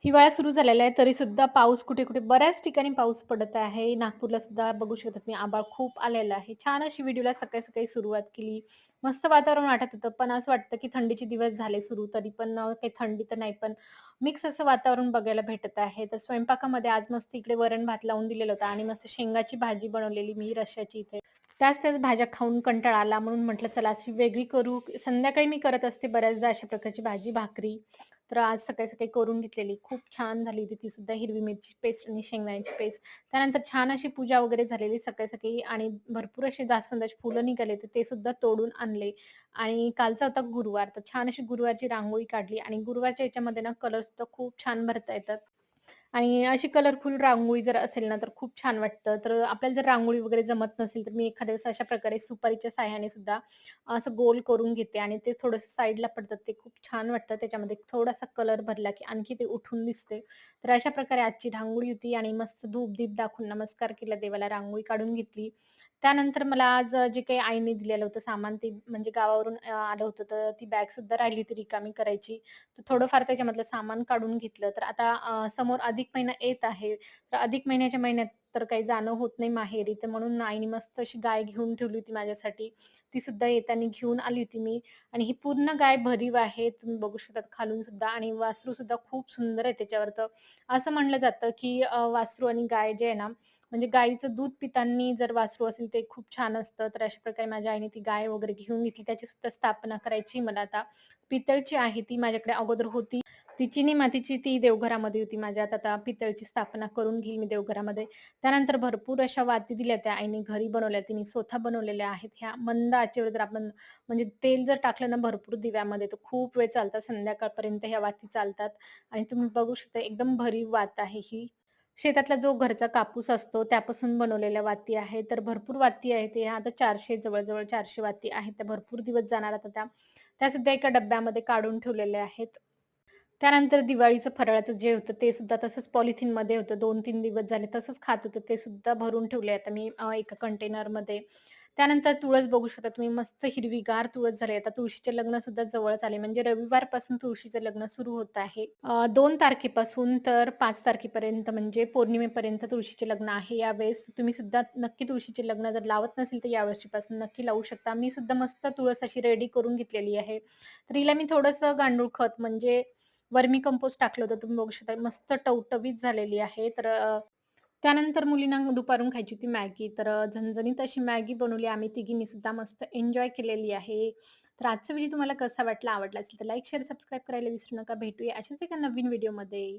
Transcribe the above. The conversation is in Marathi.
हिवाळा सुरू झालेला आहे, तरीसुद्धा पाऊस कुठे-कुठे बऱ्याच ठिकाणी पाऊस पडत आहे. नागपूरला सुद्धा बघू शकता तुम्ही आभाळ खूप आलेलं आहे. छान अशी व्हिडिओला सकाळी-सकाळी सुरुवात केली. मस्त वातावरण वाटत होतं, पण असं वाटतं की थंडीचे दिवस झाले सुरू, तरी पण काही थंडी तर नाही, पण मिक्स असं वातावरण बघायला भेटत आहे. तर स्वयंपाकामध्ये आज मस्त इकडे वरण-भात लावून दिलेला होता आणि मस्त शेंगाची भाजी बनवलेली मी रश्श्याची इथे. त्याच-त्याच भाज्या खाऊन कंटाळा आला म्हणून म्हटलं चला अशी वेगळी करू. संध्याकाळी मी करत असते बऱ्याचदा अशा प्रकारची भाजी, भाकरी. तर आज सकाळी-सकाळी करून घेतलेली. खूप छान झाली होती ती सुद्धा हिरवी मिरची पेस्ट आणि शेंगदाण्याची पेस्ट. त्यानंतर छान अशी पूजा वगैरे झालेली सकाळी-सकाळी आणि भरपूर असे जास्वंदाची फुलं निघाले, तर ते सुद्धा तोडून आणले. आणि कालचा होता गुरुवार, तर छान अशी गुरुवारची रांगोळी काढली आणि गुरुवारच्या ह्याच्यामध्ये ना कलर सुद्धा खूप छान भरता येतात. आणि अशी कलरफुल रांगोळी जर असेल ना, तर खूप छान वाटतं. तर आपल्याला जर रांगोळी वगैरे जमत नसेल, तर मी एखाद्या वेळेस अशा प्रकारे सुपारीच्या साहाय्याने सुद्धा असं गोल करून घेते आणि ते थोडंसं साइडला पडतात. ते खूप छान वाटतं. त्याच्यामध्ये थोडासा कलर भरला, की आणखी ते उठून दिसते. तर अशा प्रकारे आजची रांगोळी होती आणि मस्त धूप-दीप दाखवून नमस्कार केला देवाला, रांगोळी काढून घेतली. त्यानंतर मला आज जे काही आईने दिलेलं होतं सामान, ते म्हणजे गावावरून आलं होतं, तर ती बॅगसुद्धा राहिली होती रिकामी करायची. तर थोडंफार त्याच्यामधलं सामान काढून घेतलं. तर आता समोर अधिक महिना येत आहे. तर अधिक महिन्याच्या महिन्यात तर काही जाणं होत नाही माहेरी. तर म्हणून आईने मस्त अशी गाय घेऊन ठेवली होती माझ्यासाठी. ती सुद्धा येताना घेऊन आली होती मी आणि ही पूर्ण गाय भरीव आहे. तुम्ही बघू शकता खालून सुद्धा आणि वासरू सुद्धा खूप सुंदर आहे त्याच्यावर. तर असं म्हणलं जातं, की वासरू आणि गाय जे आहे ना, म्हणजे गाईचं दूध पितांनी जर वासरू असेल ते खूप छान असतं. तर अशा प्रकारे माझ्या आईने ती गाय वगैरे घेऊन घेतली. त्याची सुद्धा स्थापना करायची मला आता. पितळची आहे ती माझ्याकडे अगोदर होती. ती चिनी मातीची ती देवघरामध्ये होती माझ्यात. आता पितळची स्थापना करून घेईल मी देवघरामध्ये. त्यानंतर भरपूर अशा वाती दिल्या त्या आईने घरी बनवल्या. तिने स्वतः बनवलेल्या आहेत ह्या. मंद आचेवर जर आपण म्हणजे तेल जर टाकलं ना भरपूर दिव्यामध्ये, तर खूप वेळ चालतात. संध्याकाळपर्यंत ह्या वाती चालतात आणि तुम्ही बघू शकता एकदम भरीव वात आहे ही. शेतातला जो घरचा कापूस असतो त्यापासून बनवलेल्या वाती आहेत. तर भरपूर वाती आहेत. ह्या आता 400 जवळ-जवळ 400 वाती आहेत. त्या भरपूर दिवस जाणार आता त्या. त्यासुद्धा एका डब्यामध्ये काढून ठेवलेल्या आहेत. त्यानंतर दिवाळीचं फराळाचं जे होतं ते सुद्धा तसंच पॉलिथिनमध्ये होतं. 2-3 दिवस झाले तसंच खात होतो. ते सुद्धा भरून ठेवले आता मी एका कंटेनरमध्ये. त्यानंतर तुळस बघू शकता तुम्ही मस्त हिरवीगार तुळस झाली. आता तुळशीचे लग्न सुद्धा जवळच आले. म्हणजे रविवारपासून तुळशीचं लग्न सुरू होत आहे. 2 तारखेपासून तर 5 तारखेपर्यंत म्हणजे पौर्णिमेपर्यंत तुळशीचे लग्न आहे यावेळेस. तुम्ही सुद्धा नक्की तुळशीचे लग्न जर लावत नसेल तर यावर्षीपासून नक्की लावू शकता. मी सुद्धा मस्त तुळस अशी रेडी करून घेतलेली आहे. तर हिला मी थोडंसं गांडूळ खत म्हणजे वर्मी कंपोस्ट टाकलं होतं. तुम्ही बघू शकता मस्त टवटवीत झालेली आहे. तर त्यानंतर मुलींना दुपारून खायची होती मॅगी. तर झणझणीत अशी मॅगी बनवली आम्ही तिघींनी सुद्धा मस्त एन्जॉय केलेली आहे. तर आजचा व्हिडिओ तुम्हाला कसा वाटला? आवडला असेल तर लाईक, शेअर, सबस्क्राईब करायला विसरू नका. भेटूया अशाच एका नवीन व्हिडिओमध्ये.